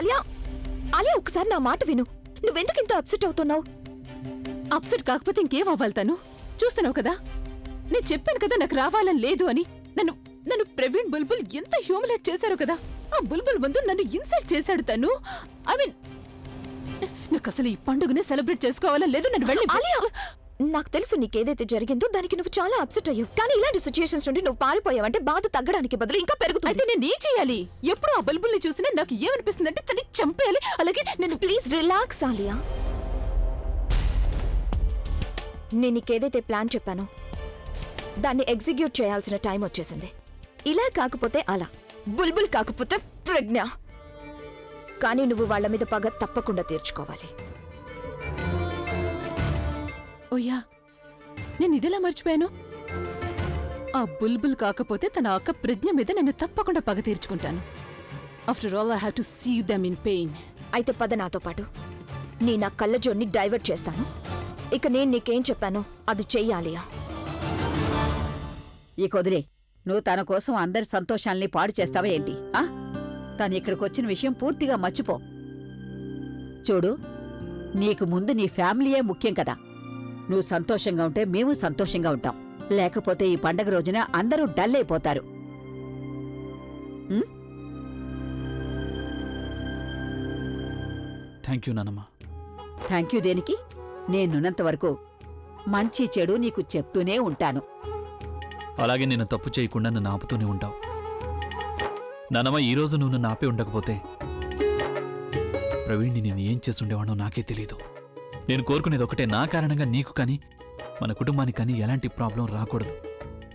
ఆలియా ఆలియా ఒకసారి నా మాట విను. నువ్వెందుకు ఇంత అప్సెట్ అవుతున్నావు? అప్సెట్ కాకపోతే ఇంకేం అవ్వాలి? తను చూస్తున్నావు కదా, నేను చెప్పాను కదా నాకు రావాలని లేదు అని. నన్ను నన్ను ప్రవీణ్ బుల్బుల్ ఎంత హ్యూమిలేట్ చేశారు కదా. ఆ బుల్బుల్ ముందు నన్ను ఇన్సల్ట్ చేశాడు తను. ఐ మీన్ నాకు అసలు ఈ పండుగనే సెలబ్రేట్ చేసుకోవాలని లేదు. నన్ను వెళ్ళి ఆలియా, నాకు తెలుసు నీకేదైతే జరిగిందో దానికి నువ్వు చాలా అప్సెట్ అయ్యావు. కానీ ఇలాంటి సిచ్యుయేషన్స్ నుండి నువ్వు పారిపోయావంటే బాధ తగ్గడానికి బదులు ఇంకా పెరుగుతుంది. అయితే నేను ఏం చేయాలి? ఎప్పుడు ఆ బుల్బుల్ని చూసినా నాకు ఏమనిపిస్తుందంటే తనని చంపేయాలి. అలాగే నేను ప్లీజ్ రిలాక్స్ ఆలియా. నేను నీకేదైతే ప్లాన్ చెప్పానో దాన్ని ఎగ్జిక్యూట్ చేయాల్సిన టైం వచ్చేసింది. ఇలా కాకపోతే అలా, బుల్బుల్ కాకపోతే ప్రజ్ఞ. కానీ నువ్వు వాళ్ళ మీద పగ తప్పకుండా తీర్చుకోవాలి. ఓయ్యా, నేను ఇదెలా మర్చిపోయాను? ఆ బుల్బుల్ కాకపోతే తన అక్క ప్రజ్ఞ మీద నేను తప్పకుండా పగ తీర్చుకుంటాను. After all I have to see them in pain. అయితే పద నాతో పాటు. నా కళ్ళజోన్ని డైవర్ట్ చేస్తాను. ఇక నేను నీకేం చెప్పానో అది చెయ్యాలియా. ఈ కొదిలే, నువ్వు తన కోసం అందరి సంతోషాల్ని పాడు చేస్తావా ఏంటి? తను ఇక్కడికొచ్చిన విషయం పూర్తిగా మర్చిపో. చూడు, నీకు ముందు నీ ఫ్యామిలీయే ముఖ్యం కదా. నువ్వు సంతోషంగా ఉంటే మేము సంతోషంగా ఉంటాం. లేకపోతే ఈ పండగ రోజున అందరూ డల్ అయిపోతారు. థ్యాంక్ యూ నానమ్మ. థ్యాంక్ యూ దేనికి? నేనున్నంతవరకు మంచి చెడు నీకు చెప్తూనే ఉంటాను. అలాగే నేను తప్పు చేయకుండా నన్ను ఆపుతూనే ఉంటావు నానమ్మ. ఈరోజు నువ్వు నన్ను ఆపే ఉండకపోతే ప్రవీణ్ని నేను ఏం చేస్తుండేవాడో నాకే తెలీదు. నేను కోరుకునేది ఒకటే, నా కారణంగా నీకు కానీ మన కుటుంబానికి కానీ ఎలాంటి ప్రాబ్లం రాకూడదు.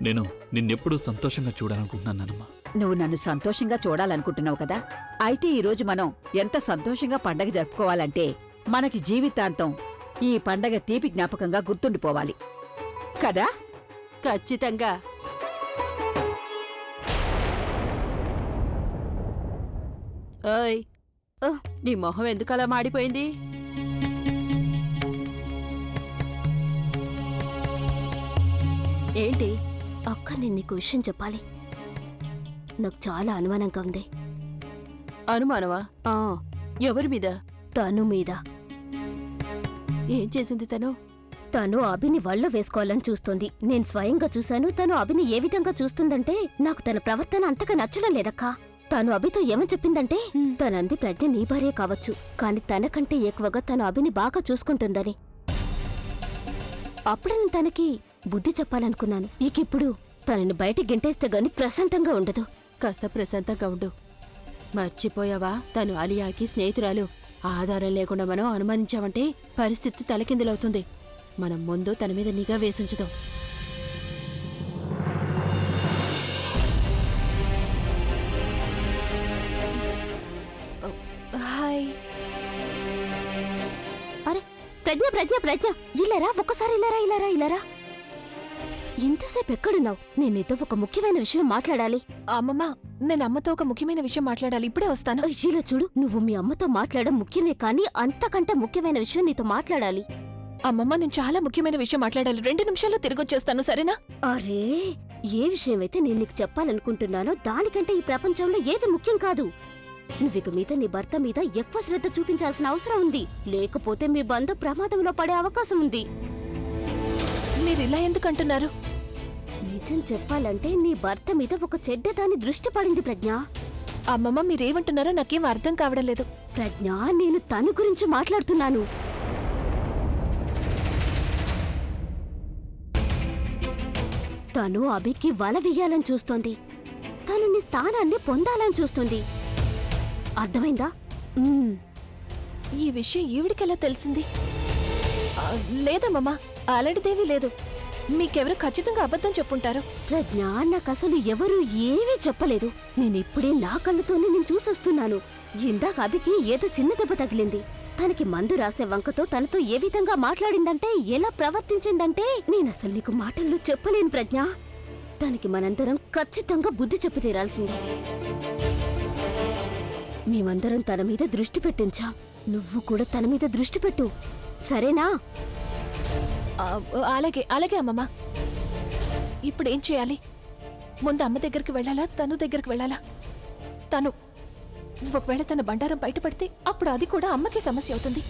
నేను నిన్నెప్పుడూ సంతోషంగా చూడాలనుకుంటున్నాను నానమ్మ. నువ్వు నన్ను సంతోషంగా చూడాలనుకుంటున్నావు కదా. అయితే ఈరోజు మనం ఎంత సంతోషంగా పండగ జరుపుకోవాలంటే మనకి జీవితాంతం ఈ పండగ తీపి జ్ఞాపకంగా గుర్తుండిపోవాలి కదా. ఖచ్చితంగా. ఓయ్, నీ మొహం ఎందుకలా మాడిపోయింది? ఏంటి? అక్క, నేను నీకు విషయం చెప్పాలి. నాకు చాలా అనుమానంగా ఉంది. అనుమానమా? ఎవరి మీద? తను మీద. ఏం చేసింది తను? తను అభిని వల్లో వేసుకోవాలని చూస్తోంది. నేను స్వయంగా చూశాను. తను అభిని ఏ విధంగా చూస్తుందంటే నాకు తన ప్రవర్తన అంతగా నచ్చడం లేదక్కా. తను అభితో ఏమని చెప్పిందంటే తనంది ప్రజ్ఞ నీ భార్య కావచ్చు, కాని తనకంటే ఎక్కువగా తను అభిని బాగా చూసుకుంటుందని. అప్పుడే నేను తనకి బుద్ధి చెప్పాలనుకున్నాను. ఇకిప్పుడు తనని బయట గెంటేస్తే గాని ప్రశాంతంగా ఉండదు. కాస్త ప్రశాంతంగా ఉండు. మర్చిపోయావా, తను అలియాకి స్నేహితురాలు. ఆధారం లేకుండా మనం అనుమానించామంటే పరిస్థితి తలకిందులవుతుంది. మనం ముందు తన మీద నిఘా వేసుంచుదాం. హాయ్. అరే ప్రజ్ఞ ప్రజ్ఞ ప్రజ్ఞ, ఇల్లరా, ఒక్కసారి ఇల్లరా ఇల్లరా ఇల్లరా. ఇంతసేపు ఎక్కడున్నావు? నేను నీతో ఒక ముఖ్యమైన విషయం మాట్లాడాలి. అమ్మమ్మ, నేను అమ్మతో ఒక ముఖ్యమైన విషయం మాట్లాడాలి. ఇప్పుడే వస్తాను. ఇలా చూడు, నువ్వు మీ అమ్మతో మాట్లాడడం ముఖ్యమే, కానీ అంతకంటే ముఖ్యమైన విషయం నీతో మాట్లాడాలి. అమ్మమ్మ, నేను చాలా ముఖ్యమైన విషయం మాట్లాడాలి. 2 నిమిషాల్లో తిరిగొచ్చేస్తాను, సరేనా? అరే, ఏ విషయమైతే నేను నీకు చెప్పాలనుకుంటున్నానో దానికంటే ఈ ప్రపంచంలో ఏది ముఖ్యం కాదు. నువ్విక మీద నీ భర్త మీద ఎక్కువ శ్రద్ధ చూపించాల్సిన అవసరం ఉంది. లేకపోతే మీ బంధం ప్రమాదంలో పడే అవకాశం ఉంది. మీరు ఇలా ఎందుకు అంటున్నారు? నిజం చెప్పాలంటే నీ భర్త మీద ఒక చెడ్డదాని దృష్టి పడింది ప్రజ్ఞ. అమ్మమ్మ, మీరేమంటున్నారో నాకేం అర్థం కావడం లేదు. ప్రజ్ఞ, నేను తను గురించి మాట్లాడుతున్నాను. తను అభికి వల వెయ్యాలని చూస్తోంది. తను నీ స్థానాన్ని పొందాలని చూస్తుంది. అర్థమైందా? ఈ విషయం ఈవిడికెలా తెలిసింది? లేదమ్మమ్మ, అలాంటిదేవీ లేదు. మీకెవరు ఖచ్చితంగా అబద్ధం చెప్పుంటారు. ప్రజ్ఞ, నాకసలు ఎవరూ ఏమీ చెప్పలేదు. నేనిప్పుడే నా కళ్ళతోనే నేను చూసొస్తున్నాను. ఇందాక అభికి ఏదో చిన్న దెబ్బ తగిలింది. తనకి మందు రాసే వంకతో తనతో ఏ విధంగా మాట్లాడిందంటే, ఎలా ప్రవర్తించిందంటే నేనసలు నీకు మాటల్లో చెప్పలేను ప్రజ్ఞ. తనకి మనందరం ఖచ్చితంగా బుద్ధి చెప్పి తీరాల్సిందే. మేమందరం తన మీద దృష్టి పెట్టించాం. నువ్వు కూడా తన మీద దృష్టి పెట్టు, సరేనా? అలాగే అలాగే అమ్మమ్మ. ఇప్పుడు ఏం చేయాలి? ముందు అమ్మ దగ్గరికి వెళ్ళాలా, తను దగ్గరికి వెళ్ళాలా? ఒకవేళ తన బండారం బయటపడితే అప్పుడు అది కూడా అమ్మకే సమస్య అవుతుంది.